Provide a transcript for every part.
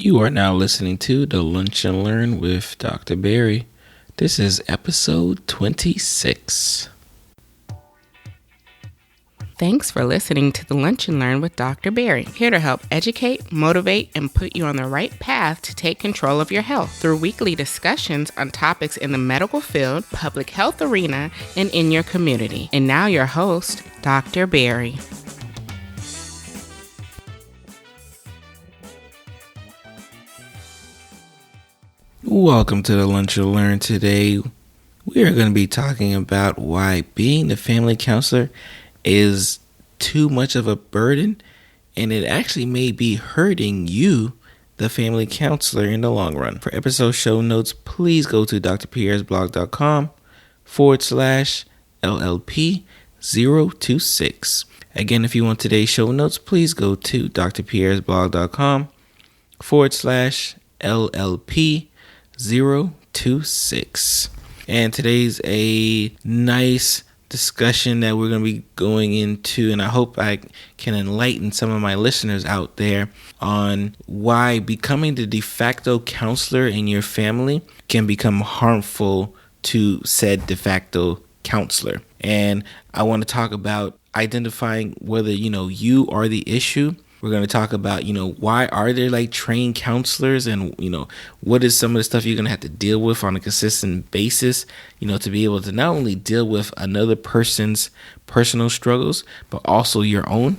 You are now listening to the Lunch and Learn with Dr. Barry. This is episode 26. Thanks for listening to the Lunch and Learn with Dr. Barry, here to help educate, motivate, and put you on the right path to take control of your health through weekly discussions on topics in the medical field, public health arena, and in your community. And now your host, Dr. Barry. Welcome to the Lunch and Learn. Today, we are going to be talking about why being the family counselor is too much of a burden, and it actually may be hurting you, the family counselor, in the long run. For episode show notes, please go to drpierresblog.com/LLP026. Again, if you want today's show notes, please go to drpierresblog.com/LLP026. And today's a nice discussion that we're going to be going into, and I hope I can enlighten some of my listeners out there on why becoming the de facto counselor in your family can become harmful to said de facto counselor. And I want to talk about identifying whether you are the issue. We're going to talk about, why are there trained counselors, and, what is some of the stuff you're going to have to deal with on a consistent basis, to be able to not only deal with another person's personal struggles, but also your own.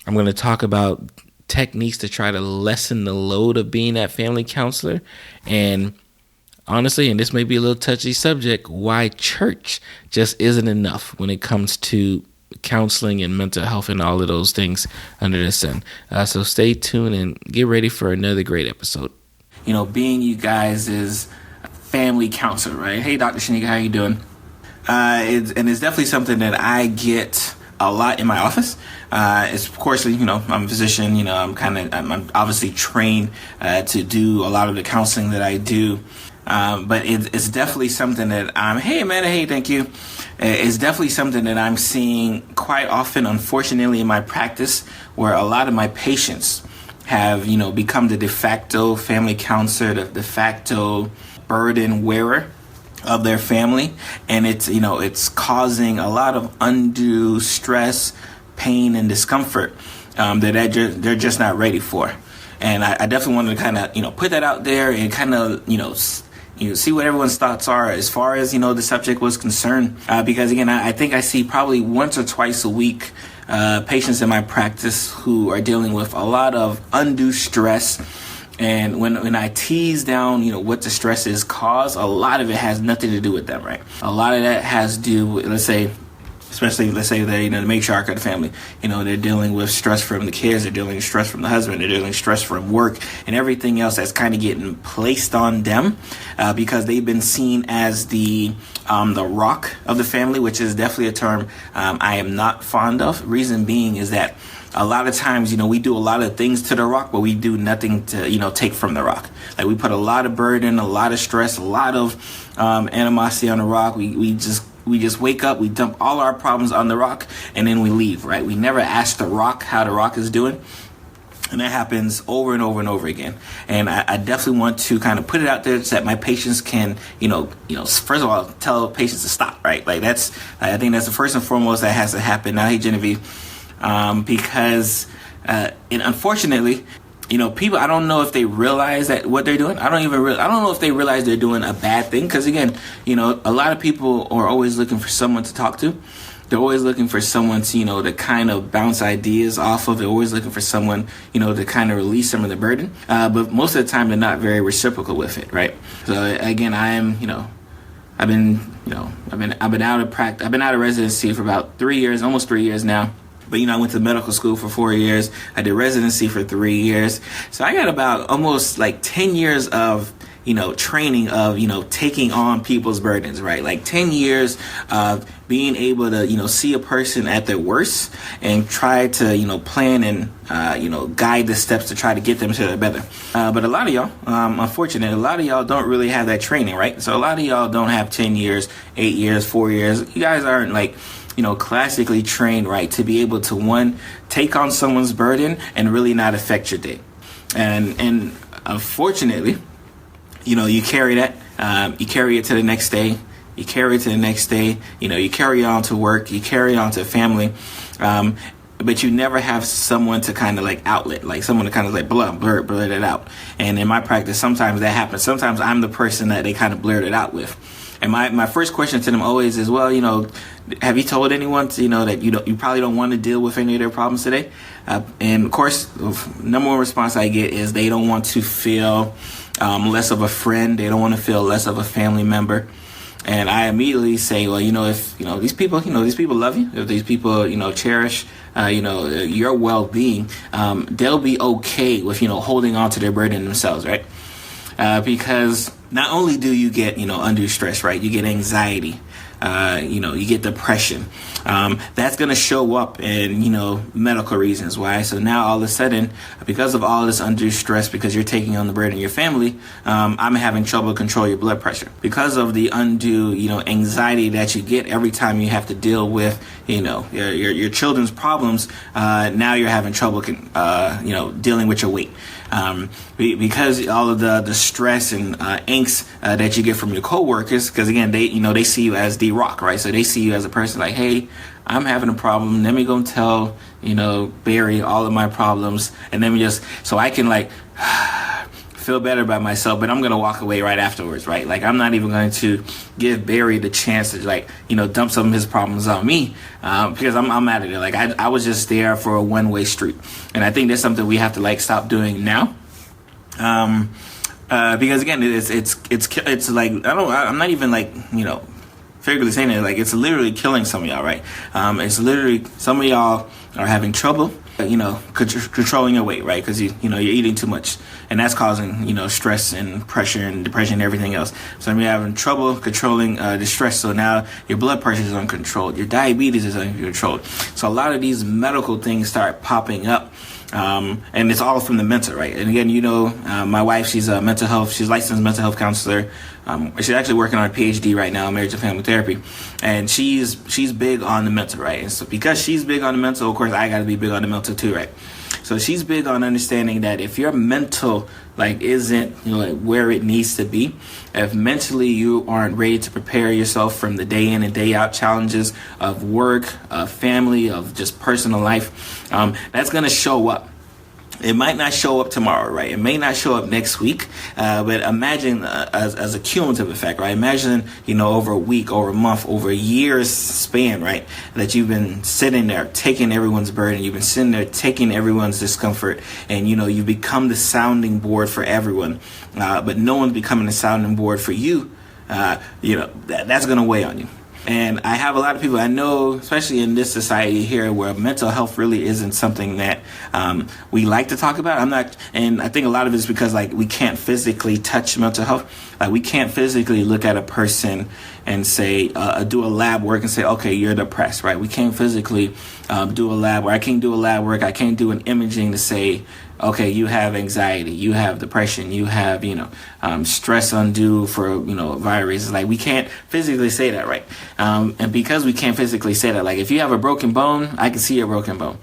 I'm going to talk about techniques to try to lessen the load of being that family counselor. And honestly, and this may be a little touchy subject, why church just isn't enough when it comes to counseling and mental health and all of those things under the sun. So stay tuned and get ready for another great episode. Being you guys is family counselor, right? Hey, Dr. Shanika, how you doing? It's definitely something that I get a lot in my office. It's of course, I'm a physician. I'm obviously trained to do a lot of the counseling that I do. But it's definitely something that thank you. It's definitely something that I'm seeing quite often, unfortunately, in my practice, where a lot of my patients have, become the de facto family counselor, the de facto burden wearer of their family. And it's causing a lot of undue stress, pain, and discomfort that they're just not ready for. And I definitely want to kind of, put that out there and kind of, see what everyone's thoughts are as far as, the subject was concerned. Because, again, I think I see probably once or twice a week patients in my practice who are dealing with a lot of undue stress. And when I tease down, what the stress is caused, a lot of it has nothing to do with them, right? A lot of that has to do with, let's say they're, the matriarch of the family. They're dealing with stress from the kids, they're dealing with stress from the husband, they're dealing with stress from work and everything else that's kind of getting placed on them because they've been seen as the rock of the family, which is definitely a term I am not fond of. Reason being is that a lot of times, we do a lot of things to the rock, but we do nothing to, take from the rock. Like we put a lot of burden, a lot of stress, a lot of animosity on the rock. We just wake up, we dump all our problems on the rock, and then we leave, right? We never ask the rock how the rock is doing. And that happens over and over and over again. And I definitely want to kind of put it out there so that my patients can, first of all, tell patients to stop, right? I think that's the first and foremost that has to happen. Now, hey, Genevieve, because, and unfortunately, people, I don't know if they realize that what they're doing. I don't know if they realize they're doing a bad thing. Because again, a lot of people are always looking for someone to talk to. They're always looking for someone to, to kind of bounce ideas off of. They're always looking for someone, to kind of release some of the burden. But most of the time, they're not very reciprocal with it, right? So again, I've been out of practice. I've been out of residency for about 3 years, almost 3 years now. But, I went to medical school for 4 years. I did residency for 3 years. So I got about almost 10 years of, training of, taking on people's burdens, right? 10 years of being able to, see a person at their worst and try to, plan and, guide the steps to try to get them to the better. But a lot of y'all, unfortunately, a lot of y'all don't really have that training, right? So a lot of y'all don't have 10 years, 8 years, 4 years. You guys aren't classically trained, right, to be able to, one, take on someone's burden and really not affect your day. And Unfortunately, you carry that, you carry it to the next day, you carry it to the next day, you carry on to work, you carry on to family, but you never have someone to kind of like outlet, like someone to kind of like blurt it out. And in my practice, sometimes that happens. Sometimes I'm the person that they kind of blurt it out with. And my first question to them always is, well, have you told anyone that you probably don't want to deal with any of their problems today? And of course, the number one response I get is they don't want to feel less of a friend. They don't want to feel less of a family member. And I immediately say, well, if these people love you, if these people cherish your well-being, they'll be okay with holding on to their burden themselves, right? Because not only do you get undue stress, right? You get anxiety, you get depression. That's going to show up in medical reasons. Why? So now all of a sudden, because of all this undue stress, because you're taking on the burden of your family, I'm having trouble control your blood pressure because of the undue anxiety that you get every time you have to deal with your children's problems. Now you're having trouble dealing with your weight. Because all of the stress and angst that you get from your coworkers, because again they see you as D-Rock, right? So they see you as a person like, hey, I'm having a problem. Let me go tell Barry all of my problems, and then so I can like feel better about myself. But I'm gonna walk away right afterwards, right? Like I'm not even going to give Barry the chance to dump some of his problems on me because I'm out of there. Like I was just there for a one-way street, and I think that's something we have to stop doing now. Because again, it's like I'm not even figuratively saying it, like it's literally killing some of y'all, right? It's literally some of y'all are having trouble, controlling your weight, right? Because you're eating too much, and that's causing stress and pressure and depression and everything else. So you're having trouble controlling the stress. So now your blood pressure is uncontrolled, your diabetes is uncontrolled. So a lot of these medical things start popping up. And it's all from the mental, right? And again, my wife, she's a she's a licensed mental health counselor. She's actually working on a PhD right now in marriage and family therapy. And she's big on the mental, right? And so because she's big on the mental, of course, I got to be big on the mental too, right? So she's big on understanding that if your mental isn't where it needs to be, if mentally you aren't ready to prepare yourself from the day in and day out challenges of work, of family, of just personal life, that's going to show up. It might not show up tomorrow, right? It may not show up next week, but imagine as a cumulative effect, right? Imagine, over a week, over a month, over a year's span, right? That you've been sitting there taking everyone's burden. You've been sitting there taking everyone's discomfort, and, you become the sounding board for everyone. But no one's becoming the sounding board for you. That's going to weigh on you. And I have a lot of people I know, especially in this society here, where mental health really isn't something that we like to talk about. And I think a lot of it is because we can't physically touch mental health. We can't physically look at a person and say, do a lab work and say, okay, you're depressed, right? We can't physically do a lab work. I can't do a lab work. I can't do an imaging to say, okay, you have anxiety, you have depression, you have, stress undue for, viruses. We can't physically say that, right? And because we can't physically say that, if you have a broken bone, I can see your broken bone.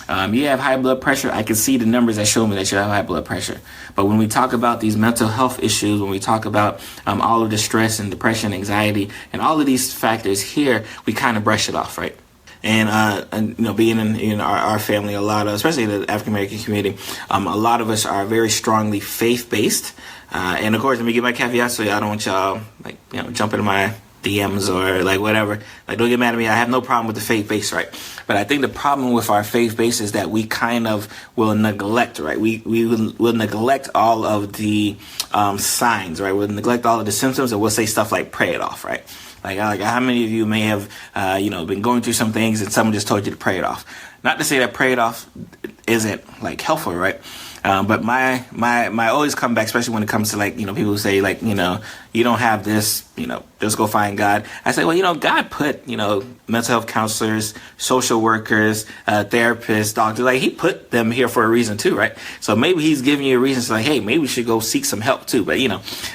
You have high blood pressure, I can see the numbers that show me that you have high blood pressure. But when we talk about these mental health issues, when we talk about all of the stress and depression, anxiety, and all of these factors here, we kind of brush it off, right? And being in our family, a lot of, especially the African American community, a lot of us are very strongly faith-based. And of course, let me give my caveat, so I don't want y'all jump into my DMs or whatever. Don't get mad at me. I have no problem with the faith base, right? But I think the problem with our faith base is that we kind of will neglect, right? We will neglect all of the signs, right? We'll neglect all of the symptoms, and we'll say stuff like pray it off, right? How many of you may have, been going through some things and someone just told you to pray it off? Not to say that pray it off isn't helpful, right? But my always come back, especially when it comes to people who say you don't have this, just go find God. I say, well, God put, mental health counselors, social workers, therapists, doctors, he put them here for a reason too, right? So maybe he's giving you a reason to hey, maybe we should go seek some help too. But,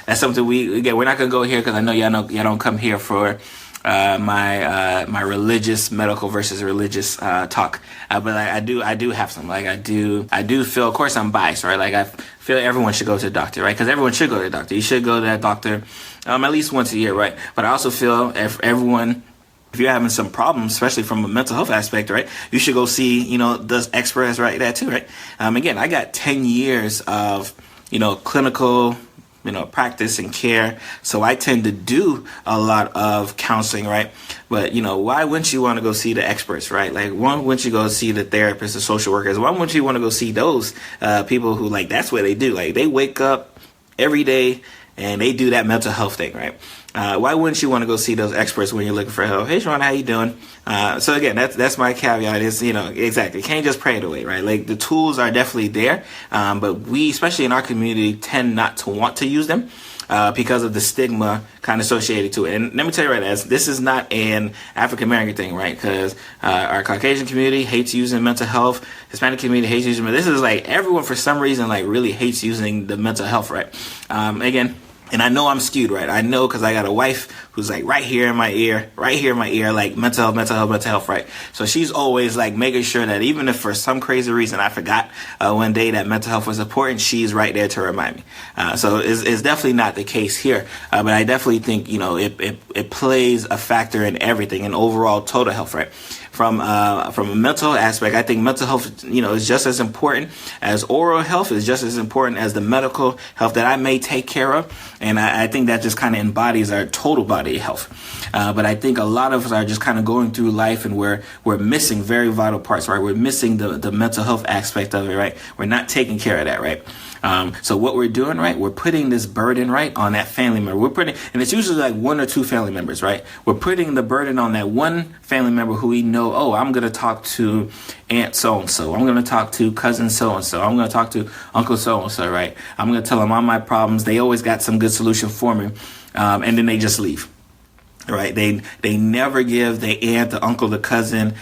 that's something we're not going to go here because I know y'all don't come here for, my religious medical versus religious talk, but I do have some. Like I do feel, of course, I'm biased, right? Like I feel everyone should go to the doctor, right? Because everyone should go to the doctor. You should go to that doctor at least once a year, right? But I also feel if you're having some problems, especially from a mental health aspect, right, you should go see, those experts right there too, right? Again, I got 10 years of, clinical, practice and care. So I tend to do a lot of counseling, right? But, why wouldn't you want to go see the experts, right? Like, why wouldn't you go see the therapists, the social workers? Why wouldn't you want to go see those people who, like, that's what they do. Like, they wake up every day and they do that mental health thing, right? Why wouldn't you want to go see those experts when you're looking for help? Hey, Sean, how you doing? So again, that's my caveat is, exactly. You can't just pray it away, right? Like the tools are definitely there. But we, especially in our community, tend not to want to use them. Because of the stigma kind of associated to it. And let me tell you right now, this is not an African-American thing, right? Because our Caucasian community hates using mental health. Hispanic community hates using it. This is like everyone for some reason like really hates using the mental health, right? Again, and I know I'm skewed, right? I know because I got a wife who's like right here in my ear, like mental health, right? So she's always like making sure that even if for some crazy reason I forgot one day that mental health was important, she's right there to remind me. So it's definitely not the case here. But I definitely think, it plays a factor in everything, in overall total health, right? From a mental aspect, I think mental health, is just as important as oral health, is just as important as the medical health that I may take care of. And I think that just kind of embodies our total body health. But I think a lot of us are just kind of going through life and we're missing very vital parts, right? We're missing the mental health aspect of it, right? We're not taking care of that, right? So what we're doing, right, we're putting this burden, right, on that family member. And it's usually like one or two family members, right? We're putting the burden on that one family member who we know, oh, I'm going to talk to Aunt so-and-so. I'm going to talk to cousin so-and-so. I'm going to talk to Uncle so-and-so, right? I'm going to tell them all my problems. They always got some good solution for me. And then they just leave. Right, they never give the aunt, the uncle, the cousin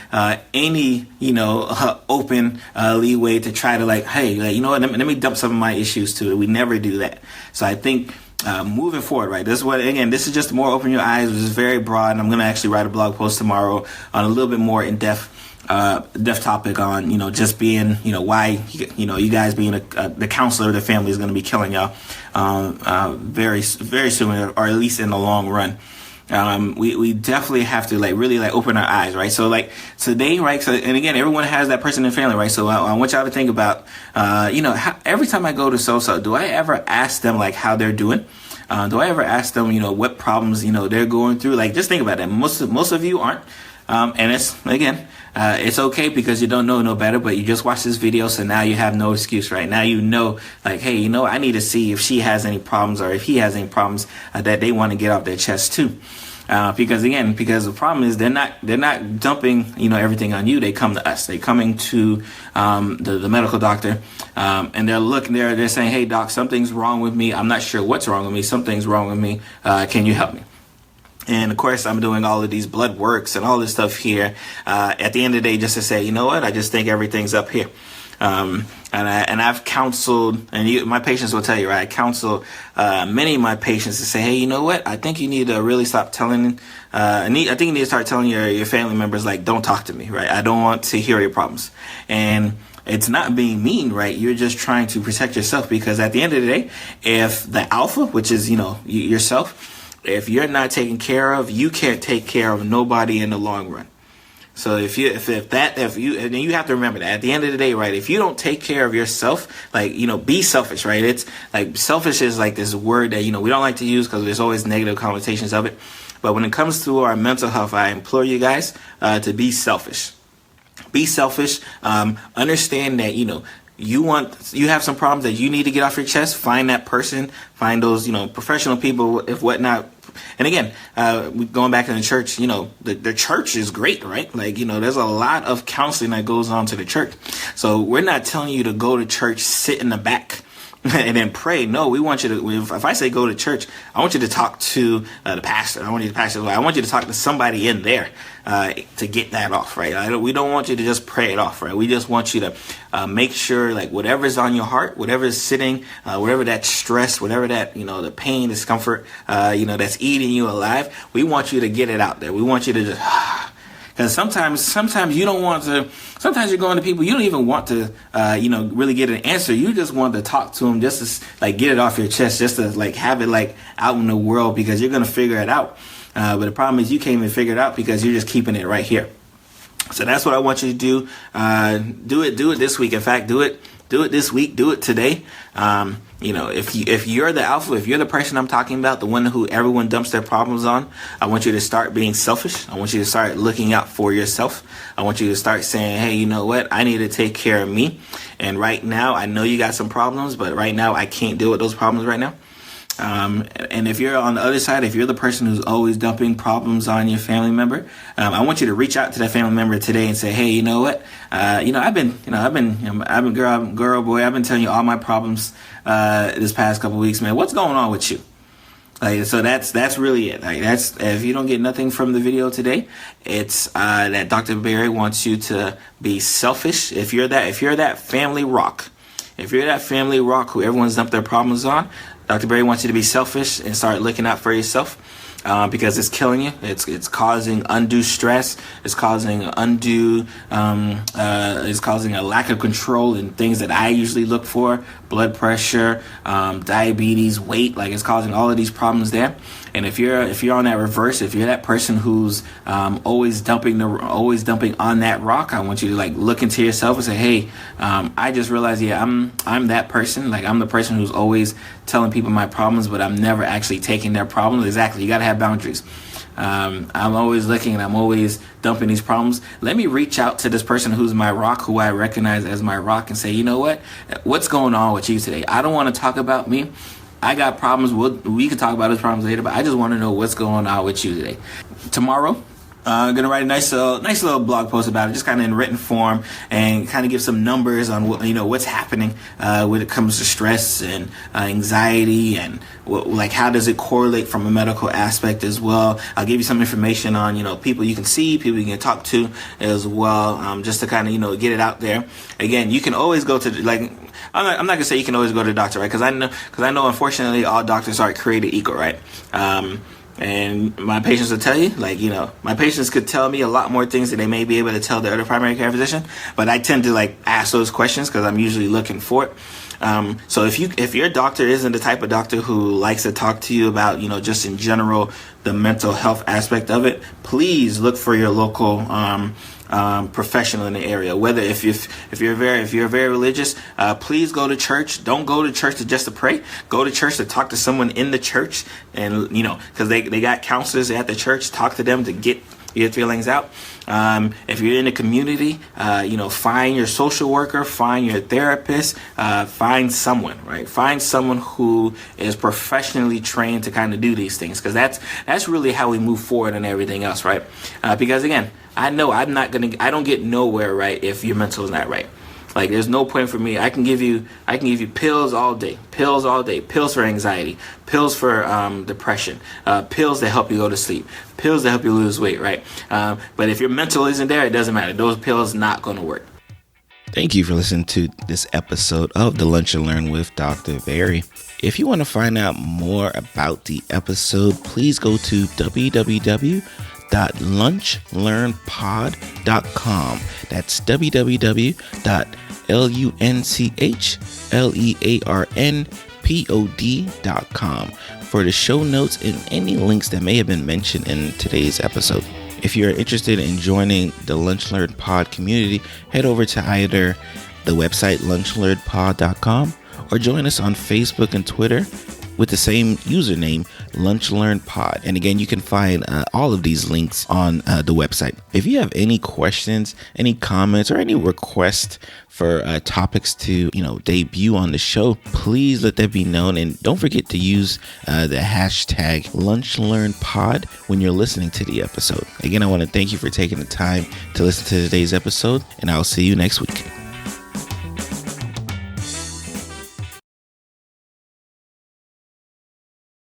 any open leeway to try to like, hey, like, let me dump some of my issues to it. We never do that. So I think moving forward, right, this is just more open your eyes, which is very broad. And I'm going to actually write a blog post tomorrow on a little bit more in depth topic on just being why you guys being the counselor of the family is going to be killing y'all very very soon, or at least in the long run. We definitely have to really open our eyes, right? So like today, right? So, and again, everyone has that person in the family, right? So I want y'all to think about, every time I go to so-so, do I ever ask them like how they're doing? Do I ever ask them, what problems, they're going through? Like, just think about that. Most of you aren't. And it's okay because you don't know no better, but you just watch this video. So now you have no excuse, right? Now, like, hey, I need to see if she has any problems or if he has any problems that they want to get off their chest too. Because the problem is they're not dumping, everything on you. They come to us. They coming to, the medical doctor, and they're saying, hey doc, something's wrong with me. I'm not sure what's wrong with me. Something's wrong with me. Can you help me? And of course, I'm doing all of these blood works and all this stuff here. At the end of the day, just to say, I just think everything's up here. And I've counseled, and my patients will tell you, right? I counsel many of my patients to say, hey, you know what? I think you need to really stop telling. I think you need to start telling your family members, like, don't talk to me, right? I don't want to hear your problems. And it's not being mean, right? You're just trying to protect yourself, because at the end of the day, if the alpha, which is yourself, if you're not taken care of, you can't take care of nobody in the long run. So and you have to remember that at the end of the day, right? If you don't take care of yourself, be selfish, right? It's like selfish is like this word that, we don't like to use because there's always negative connotations of it. But when it comes to our mental health, I implore you guys to be selfish. Be selfish. Understand that, you have some problems that you need to get off your chest. Find that person, find those, professional people, if whatnot. And again, going back to the church, the church is great, right? There's a lot of counseling that goes on to the church. So we're not telling you to go to church, sit in the back, and then pray. No, we want you to, if I say go to church, I want you to talk to the pastor. I want you to talk to somebody in there to get that off, right? We don't want you to just pray it off, right? We just want you to make sure, like, whatever's on your heart, whatever is sitting, whatever that stress, whatever that, the pain, discomfort, that's eating you alive, we want you to get it out there. We want you to just... Because sometimes you don't want to. Sometimes you're going to people you don't even want to, really get an answer. You just want to talk to them, just to like get it off your chest, just to like have it like out in the world, because you're gonna figure it out. But the problem is you can't even figure it out because you're just keeping it right here. So that's what I want you to do. Do it this week. In fact, do it this week. Do it today. If you're the alpha, if you're the person I'm talking about, the one who everyone dumps their problems on, I want you to start being selfish. I want you to start looking out for yourself. I want you to start saying, hey, you know what? I need to take care of me. And right now, I know you got some problems, but right now I can't deal with those problems right now. And if you're on the other side, if you're the person who's always dumping problems on your family member, I want you to reach out to that family member today and say, hey, you know what? I've been girl, boy, I've been telling you all my problems, this past couple weeks, man. What's going on with you? So that's really it. That's, if you don't get nothing from the video today, it's, that Dr. Barry wants you to be selfish. If you're that family rock, who everyone's dumped their problems on, Dr. Barry wants you to be selfish and start looking out for yourself, because it's killing you. It's causing undue stress. It's causing it's causing a lack of control in things that I usually look for: blood pressure, diabetes, weight. Like, it's causing all of these problems there. And if you're on that reverse, if you're that person who's always dumping on that rock, I want you to like look into yourself and say, hey, I just realized, I'm that person. Like, I'm the person who's always telling people my problems, but I'm never actually taking their problems. Exactly. You got to have boundaries. I'm always looking and I'm always dumping these problems. Let me reach out to this person who's my rock, who I recognize as my rock, and say, you know what? What's going on with you today? I don't want to talk about me. I got problems. We can talk about those problems later, but I just want to know what's going on with you today. Tomorrow, I'm gonna write a nice little blog post about it, just kind of in written form, and kind of give some numbers on what's happening when it comes to stress and anxiety, and how does it correlate from a medical aspect as well. I'll give you some information on people you can see, people you can talk to as well, just to kind of get it out there. Again, you can always go to I'm not gonna say you can always go to the doctor, right? Because I know unfortunately all doctors aren't created equal, right? And my patients will tell you, my patients could tell me a lot more things than they may be able to tell their other primary care physician. But I tend to ask those questions because I'm usually looking for it. So if your doctor isn't the type of doctor who likes to talk to you about, just in general, the mental health aspect of it, please look for your local professional in the area. Whether if you're very religious, please go to church. Don't go to church just to pray. Go to church to talk to someone in the church, and because they got counselors at the church. Talk to them to get your feelings out. If you're in the community, find your social worker, find your therapist, find someone, right? Find someone who is professionally trained to kind of do these things, because that's really how we move forward and everything else, right? Because again, I know I don't get nowhere, right, if your mental is not right. There's no point for me. I can give you pills all day, pills for anxiety, pills for depression, pills that help you go to sleep, pills that help you lose weight, right? But if your mental isn't there, it doesn't matter. Those pills not going to work. Thank you for listening to this episode of The Lunch and Learn with Dr. Barry. If you want to find out more about the episode, please go to www.lunchlearnpod.com. That's www.lunchlearnpod.com for the show notes and any links that may have been mentioned in today's episode. If you're interested in joining the Lunch Learn Pod community, head over to either the website lunchlearnpod.com or join us on Facebook and Twitter with the same username, Lunch Learn Pod. And again, you can find all of these links on the website. If you have any questions, any comments, or any requests for topics to debut on the show, please let that be known. And don't forget to use the hashtag LunchLearnPod when you're listening to the episode. Again, I want to thank you for taking the time to listen to today's episode, and I'll see you next week.